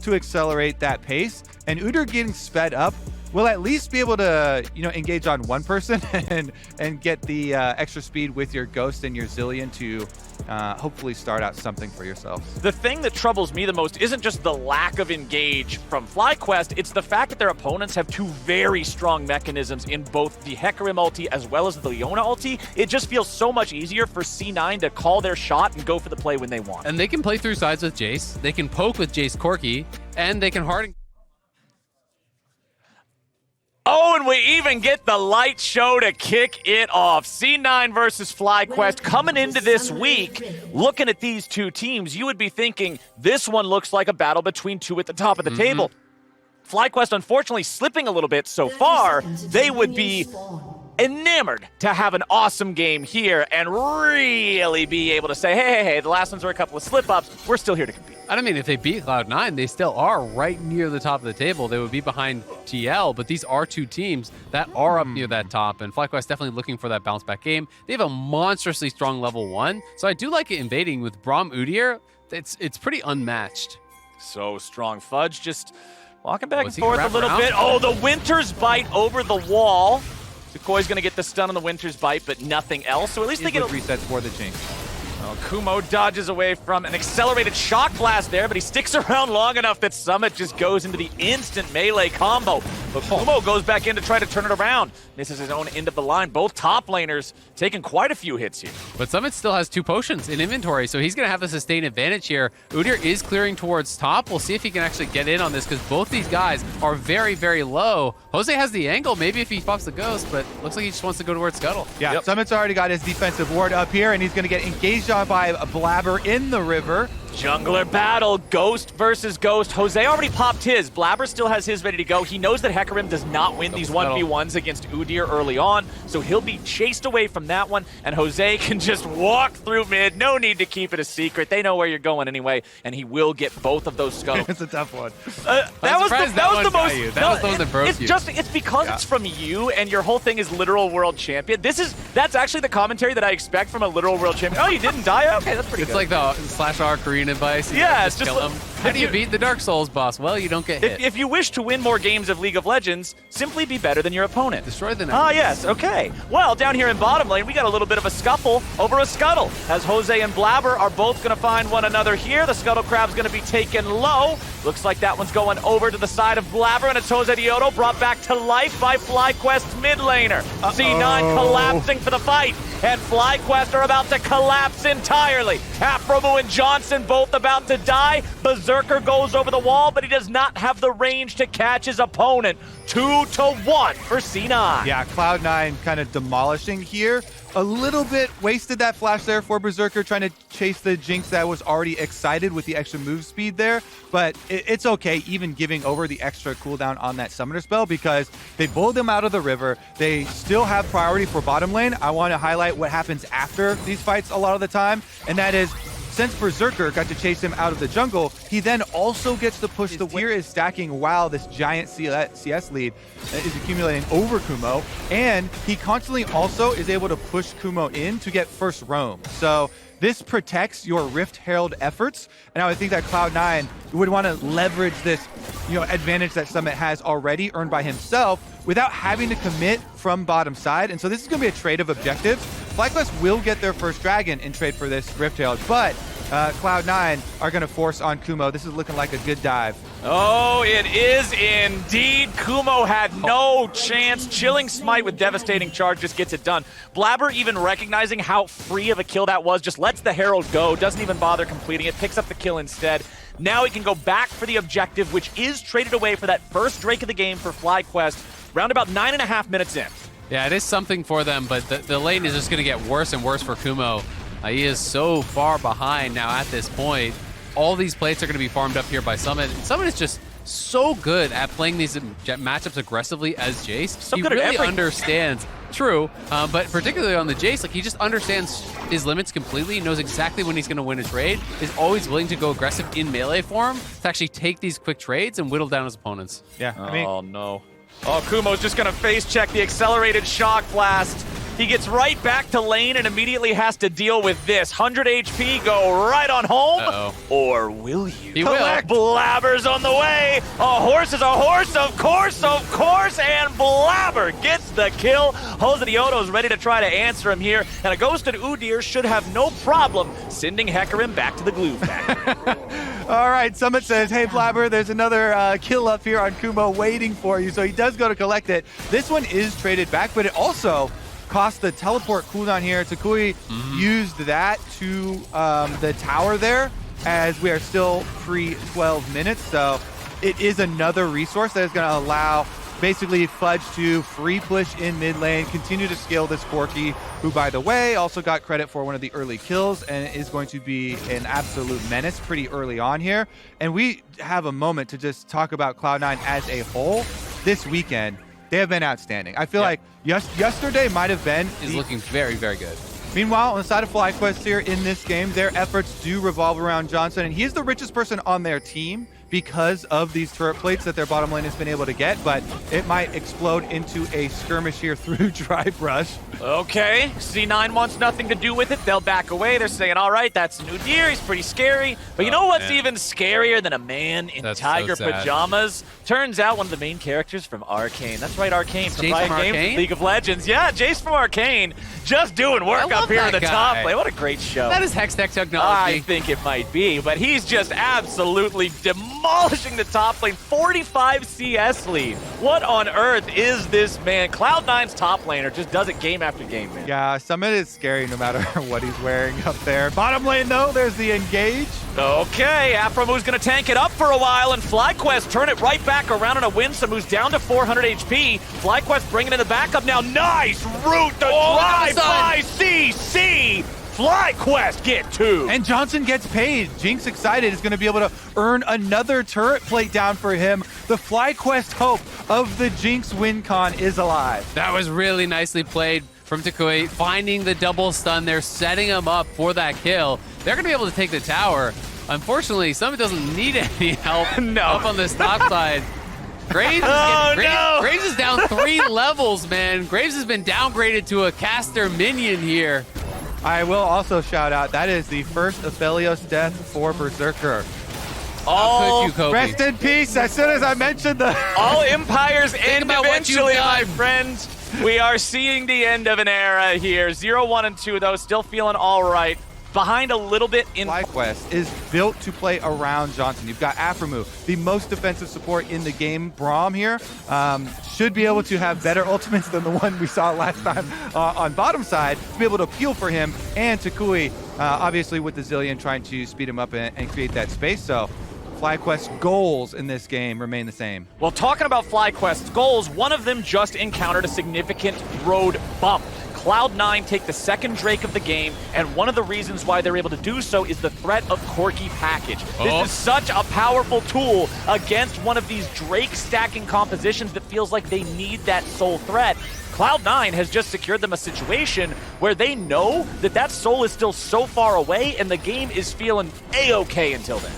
to accelerate that pace. And Udyr getting sped up will at least be able to, engage on one person and get the extra speed with your Ghost and your Zillion to hopefully start out something for yourselves. The thing that troubles me the most isn't just the lack of engage from FlyQuest, it's the fact that their opponents have two very strong mechanisms in both the Hecarim ulti as well as the Leona ulti. It just feels so much easier for C9 to call their shot and go for the play when they want. And they can play through sides with Jace, they can poke with Jace Corki, and they can harden. Oh, and we even get the light show to kick it off. C9 versus FlyQuest coming into this week. Looking at these two teams, you would be thinking this one looks like a battle between two at the top of the table. FlyQuest, unfortunately, slipping a little bit so far. They would be enamored to have an awesome game here and really be able to say, hey, the last ones were a couple of slip-ups. We're still here to compete. I mean, if they beat Cloud9, they still are right near the top of the table. They would be behind TL, but these are two teams that are up near that top, and FlyQuest definitely looking for that bounce-back game. They have a monstrously strong level 1, so I do like it invading with Braum Udyr. It's pretty unmatched. So strong. Fudge just walking back and forth a little bit. Oh, the Winter's Bite over the wall. Decoy's going to get the stun on the Winter's Bite, but nothing else. So at least they get resets for the Jinx. Oh, Kumo dodges away from an accelerated shock blast there, but he sticks around long enough that Summit just goes into the instant melee combo. But Kumo goes back in to try to turn it around. Misses his own end of the line. Both top laners taking quite a few hits here. But Summit still has 2 potions in inventory, so he's going to have the sustained advantage here. Udyr is clearing towards top. We'll see if he can actually get in on this, because both these guys are very, very low. Jose has the angle, maybe if he pops the Ghost, but looks like he just wants to go towards Scuttle. Yeah, Summit's already got his defensive ward up here, and he's going to get engaged on by a Blabber in the river. Jungler battle, Ghost versus Ghost. Jose already popped his. Blabber still has his ready to go. He knows that Hecarim does not win these 1v1s against Udyr early on, so he'll be chased away from that one, and Jose can just walk through mid. No need to keep it a secret. They know where you're going anyway, and he will get both of those scuttles. It's a tough one. That was the most. That was the one that broke you. It's because it's from you, and your whole thing is literal world champion. That's actually the commentary that I expect from a literal world champion. Oh, you didn't die? Okay, that's pretty good. It's like the /R Korean advice. Yeah, it's just kill him. How do you beat the Dark Souls boss? Well, you don't get hit. If you wish to win more games of League of Legends, simply be better than your opponent. Destroy the Ah, yes, okay. Well, down here in bottom lane, we got a little bit of a scuffle over a Scuttle, as Jose and Blabber are both going to find one another here. The Scuttle Crab's going to be taken low. Looks like that one's going over to the side of Blabber, and it's JOSEDEODO brought back to life by FlyQuest mid laner. C9 collapsing for the fight, and FlyQuest are about to collapse entirely. Afromu and Johnson both about to die. Berserker goes over the wall, but he does not have the range to catch his opponent. 2-1 for C9. Yeah, Cloud9 kind of demolishing here. A little bit wasted that flash there for Berserker, trying to chase the Jinx that was already excited with the extra move speed there. But it's okay even giving over the extra cooldown on that summoner spell, because they bowled them out of the river. They still have priority for bottom lane. I want to highlight what happens after these fights a lot of the time, and that is, since Berserker got to chase him out of the jungle, he then also gets to push the tier is stacking while this giant CS lead is accumulating over Kumo, and he constantly also is able to push Kumo in to get first roam. So this protects your Rift Herald efforts, and I would think that Cloud9 would want to leverage this, advantage that Summit has already earned by himself without having to commit from bottom side. And so this is going to be a trade of objectives. FlyQuest will get their first dragon in trade for this Rift Herald, but Cloud9 are going to force on Kumo. This is looking like a good dive. Oh, it is indeed. Kumo had no chance. Chilling Smite with devastating charge just gets it done. Blabber, even recognizing how free of a kill that was, just lets the Herald go, doesn't even bother completing it, picks up the kill instead. Now he can go back for the objective, which is traded away for that first Drake of the game for FlyQuest, round about 9.5 minutes in. Yeah, it is something for them, but the lane is just going to get worse and worse for Kumo. He is so far behind now at this point. All these plates are going to be farmed up here by Summit. Summit is just so good at playing these matchups aggressively as Jace. So he good really at everything. Understands. True, but particularly on the Jace, like, he just understands his limits completely, knows exactly when he's going to win a trade, is always willing to go aggressive in melee form to actually take these quick trades and whittle down his opponents. Yeah, Oh, no. Oh, Kumo's just going to face check the accelerated shock blast. He gets right back to lane and immediately has to deal with this. 100 HP, go right on home. Or will you? He will. Blabber's on the way. A horse is a horse, of course, and Blabber gets the kill. JOSEDEODO is ready to try to answer him here, and a ghosted Udyr should have no problem sending Hecarim back to the glue factory. All right, Summit says, hey, Blabber, there's another kill up here on Kumo waiting for you. So he does go to collect it. This one is traded back, but it also cost the teleport cooldown here. Takui used that to the tower there, as we are still pre-12 minutes. So it is another resource that is going to allow basically Fudge to free push in mid lane, continue to scale this Corki, who, by the way, also got credit for one of the early kills and is going to be an absolute menace pretty early on here. And we have a moment to just talk about Cloud9 as a whole. This weekend, they have been outstanding. I feel like yesterday might have been... Is looking very, very good. Meanwhile, on the side of FlyQuest here in this game, their efforts do revolve around Johnson, and he's the richest person on their team because of these turret plates that their bottom lane has been able to get, but it might explode into a skirmish here through Dry Brush. Okay, C9 wants nothing to do with it. They'll back away. They're saying, all right, that's an Udyr. He's pretty scary. But you know what's even scarier than a man in tiger pajamas? Turns out one of the main characters from Arcane. That's right, Arcane. Jace from Arcane? League of Legends. Yeah, Jace from Arcane. Just doing work up here in the top lane. What a great show. That is Hextech technology. I think it might be, but he's just absolutely demolishing the top lane. 45 CS lead. What on earth is this man? Cloud9's top laner just does it game after game, man. Yeah, Summit is scary no matter what he's wearing up there. Bottom lane, though, there's the engage. Okay, Aphromu's going to tank it up for a while, and FlyQuest turn it right back around on a win. Samu's down to 400 HP. FlyQuest bringing in the backup now. Nice route to drive by CC. FlyQuest get 2. And Johnson gets paid. Jinx excited is going to be able to earn another turret plate down for him. The FlyQuest hope of the Jinx win con is alive. That was really nicely played from Takui, finding the double stun there, setting him up for that kill. They're going to be able to take the tower. Unfortunately, Summit doesn't need any help up on this top side. Graves is down 3 levels, man. Graves has been downgraded to a caster minion here. I will also shout out, that is the first Aphelios death for Berserker. All rest in peace. As soon as I mentioned the... All empires end eventually, my friends. We are seeing the end of an era here. 0, 1, and 2, though, still feeling all right. Behind a little bit in... FlyQuest is built to play around Johnson. You've got Aphromu, the most defensive support in the game. Braum here should be able to have better ultimates than the one we saw last time on bottom side to be able to peel for him. And Takui, obviously with the Zillion, trying to speed him up and create that space. So FlyQuest's goals in this game remain the same. Well, talking about FlyQuest's goals, one of them just encountered a significant road bump. Cloud9 take the second Drake of the game, and one of the reasons why they're able to do so is the threat of Corki package. This is such a powerful tool against one of these Drake stacking compositions that feels like they need that sole threat. Cloud9 has just secured them a situation where they know that that soul is still so far away, and the game is feeling A-okay until then.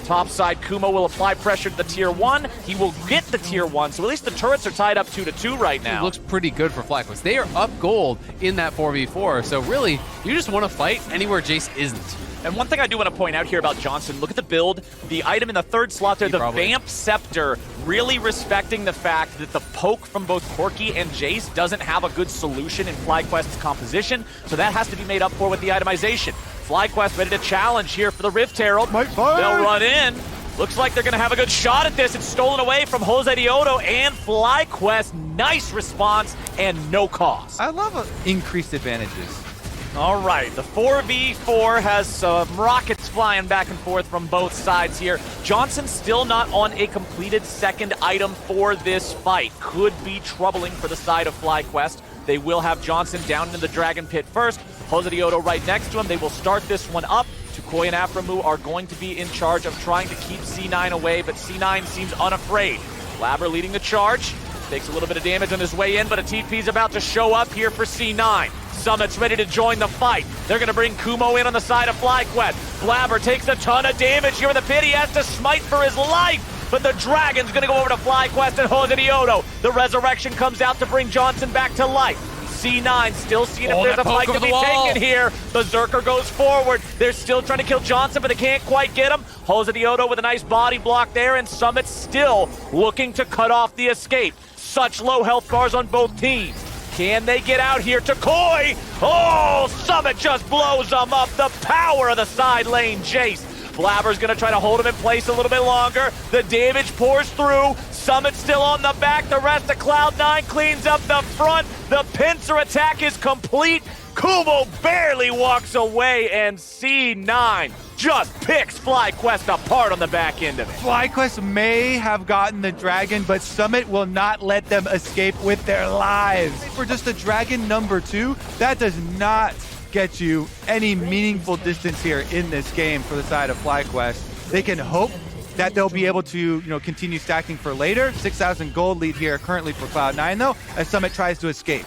Top side, Kumo will apply pressure to the tier 1. He will get the tier 1, so at least the turrets are tied up 2-2 right now. It looks pretty good for FlyQuest. They are up gold in that 4v4, so really, you just want to fight anywhere Jace isn't. And one thing I do want to point out here about Johnson, look at the build, the item in the third slot there, the Vamp Scepter, really respecting the fact that the poke from both Corki and Jace doesn't have a good solution in FlyQuest's composition, so that has to be made up for with the itemization. FlyQuest ready to challenge here for the Rift Herald. They'll run in. Looks like they're going to have a good shot at this. It's stolen away from JOSEDEODO and FlyQuest. Nice response and no cost. I love increased advantages. All right, the 4v4 has some rockets flying back and forth from both sides here. Johnson still not on a completed second item for this fight. Could be troubling for the side of FlyQuest. They will have Johnson down into the Dragon Pit first. JOSEDEODO right next to him. They will start this one up. Tukoi and Aphromu are going to be in charge of trying to keep C9 away, but C9 seems unafraid. Blabber leading the charge. Takes a little bit of damage on his way in, but a TP is about to show up here for C9. Summit's ready to join the fight. They're going to bring Kumo in on the side of FlyQuest. Blabber takes a ton of damage here in the pit. He has to smite for his life, but the Dragon's going to go over to FlyQuest and JOSEDEODO. The resurrection comes out to bring Johnson back to life. C9 still seeing if Oh, there's that a fight poke to over be the wall. taken here. Berserker goes forward. They're still trying to kill Johnson, but they can't quite get him. JOSEDEODO with a nice body block there, and Summit still looking to cut off the escape. Such low health bars on both teams. Can they get out here to Koi? Oh, Summit just blows them up. The power of the side lane Jace. Blabber's gonna try to hold him in place a little bit longer. The damage pours through. Summit still on the back. The rest of Cloud9 cleans up the front. The pincer attack is complete. Kumo barely walks away, and C9 just picks FlyQuest apart on the back end of it. FlyQuest may have gotten the dragon, but Summit will not let them escape with their lives. For just a dragon number 2, that does not get you any meaningful distance here in this game for the side of FlyQuest. They can hope that they'll be able to, continue stacking for later. 6,000 gold lead here currently for Cloud9 though, as Summit tries to escape.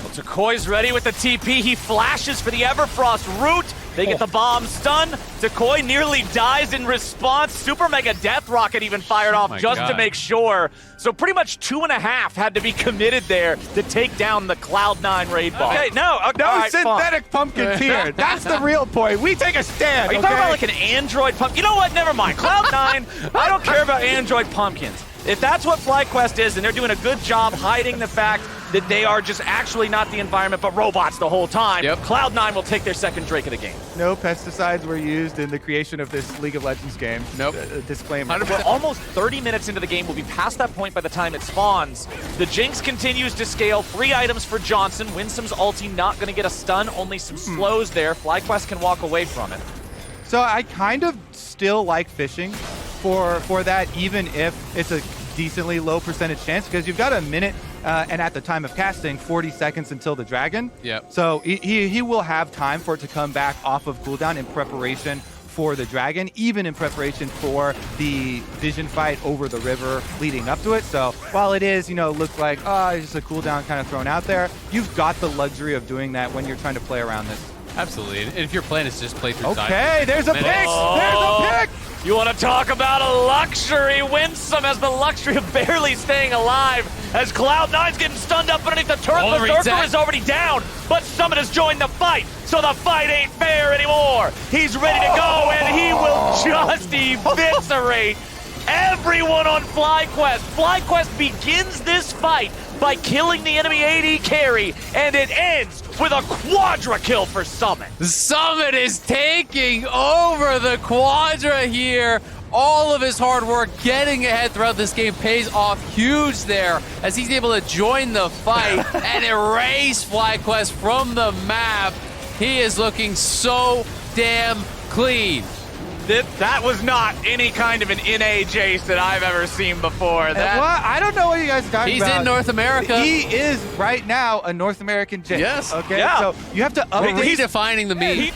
Well, Decoy's ready with the TP. He flashes for the Everfrost root. They get the bomb stun. Decoy nearly dies in response. Super Mega Death Rocket even fired off just to make sure. So pretty much 2.5 had to be committed there to take down the Cloud9 raid ball. Okay, no right, synthetic pumpkins here. That's the real point. We take a stand. Are you talking about like an Android pumpkin? You know what? Never mind. Cloud9, I don't care about Android pumpkins. If that's what FlyQuest is, and they're doing a good job hiding the fact that they are just actually not the environment, but robots the whole time, Cloud9 will take their second Drake of the game. No pesticides were used in the creation of this League of Legends game. Nope. Disclaimer. We're almost 30 minutes into the game. We'll be past that point by the time it spawns. The Jinx continues to scale. 3 items for Johnson. Winsome's ulti not going to get a stun, only some slows there. FlyQuest can walk away from it. So I kind of still like fishing for that, even if it's a decently low percentage chance, because you've got a minute and at the time of casting 40 seconds until the dragon. So he will have time for it to come back off of cooldown in preparation for the dragon, even in preparation for the vision fight over the river leading up to it. So while it is, looks like it's just a cooldown kind of thrown out there, you've got the luxury of doing that when you're trying to play around this. Absolutely. And if your plan is to just play through Okay, there's a pick! There's a pick! You want to talk about a luxury? Winsome has the luxury of barely staying alive as Cloud9's getting stunned up underneath the turret. Berserker is already down, but Summit has joined the fight, so the fight ain't fair anymore. He's ready to go, and he will just eviscerate everyone on FlyQuest. FlyQuest begins this fight by killing the enemy AD carry, and it ends with a quadra kill for Summit. Summit is taking over the quadra here. All of his hard work getting ahead throughout this game pays off huge there as he's able to join the fight and erase FlyQuest from the map. He is looking so damn clean. That was not any kind of an NA Jace that I've ever seen before. I don't know what you guys are talking about. He's in North America. He is right now a North American Jace. Yes. Okay. Yeah. So you have to We're update. redefining the meme. He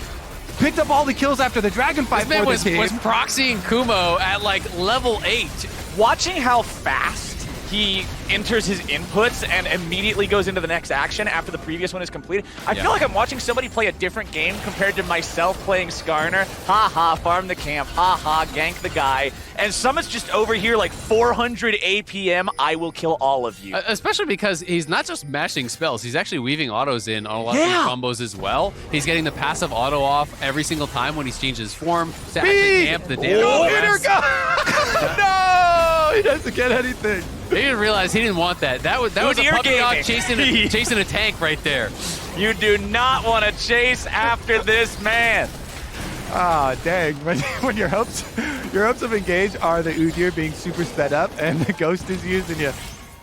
picked up all the kills after the dragon fight This man for was the team. proxying Kumo at like level 8. Watching how fast he enters his inputs and immediately goes into the next action after the previous one is completed. I feel like I'm watching somebody play a different game compared to myself playing Skarner. Ha, farm the camp. Ha, gank the guy. And Summit's just over here like 400 APM, I will kill all of you. Especially because he's not just mashing spells, he's actually weaving autos in on a lot of these combos as well. He's getting the passive auto off every single time when he's changed his form to actually amp the damage. No, he doesn't get anything. He didn't realize he didn't want that. That was a puppy dog chasing a tank right there. You do not want to chase after this man. Ah, dang. When your hopes of engage are the Udyr being super sped up and the ghost is used, and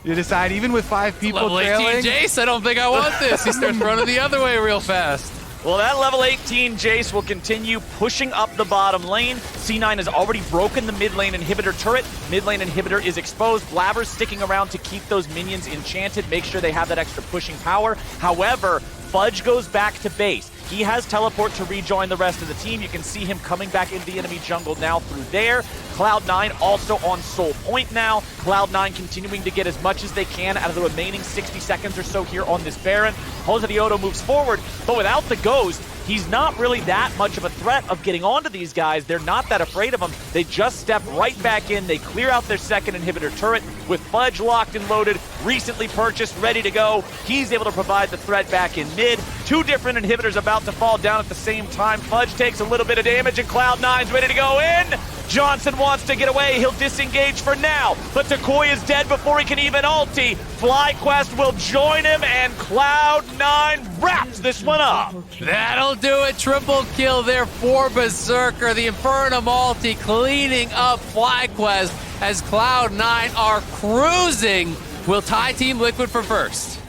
you decide, even with 5 people Level 18 trailing. Jace, I don't think I want this. He starts running the other way real fast. Well, that level 18 Jace will continue pushing up the bottom lane. C9 has already broken the mid lane inhibitor turret. Mid lane inhibitor is exposed. Blabber's sticking around to keep those minions enchanted, make sure they have that extra pushing power. However, Fudge goes back to base. He has teleport to rejoin the rest of the team. You can see him coming back into the enemy jungle now through there. Cloud9 also on Soul Point now. Cloud9 continuing to get as much as they can out of the remaining 60 seconds or so here on this Baron. JOSEDEODO moves forward, but without the Ghost, he's not really that much of a threat of getting onto these guys. They're not that afraid of him. They just step right back in. They clear out their second inhibitor turret with Fudge locked and loaded, recently purchased, ready to go. He's able to provide the threat back in mid. Two different inhibitors about to fall down at the same time. Fudge takes a little bit of damage and Cloud9's ready to go in. Johnson wants to get away. He'll disengage for now, but Decoy is dead before he can even ulti. FlyQuest will join him, and Cloud9 wraps this one up. That'll do it. Triple kill there for Berserker. The Inferno multi cleaning up FlyQuest as Cloud9 are cruising. Will tie Team Liquid for first.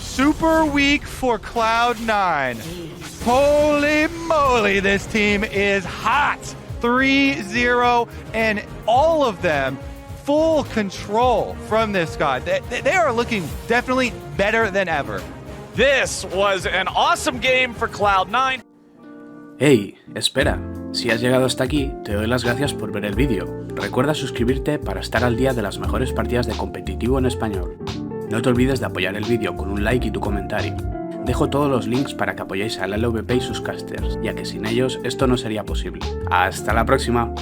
Super weak for Cloud9. Holy moly, this team is hot. 3-0, and all of them full control from this god. They are looking definitely better than ever. This was an awesome game for Cloud9. Hey, espera. Si has llegado hasta aquí, te doy las gracias por ver el vídeo. Recuerda suscribirte para estar al día de las mejores partidas de competitivo en español. No te olvides de apoyar el vídeo con un like y tu comentario. Dejo todos los links para que apoyéis al LVP y sus casters, ya que sin ellos esto no sería posible. ¡Hasta la próxima!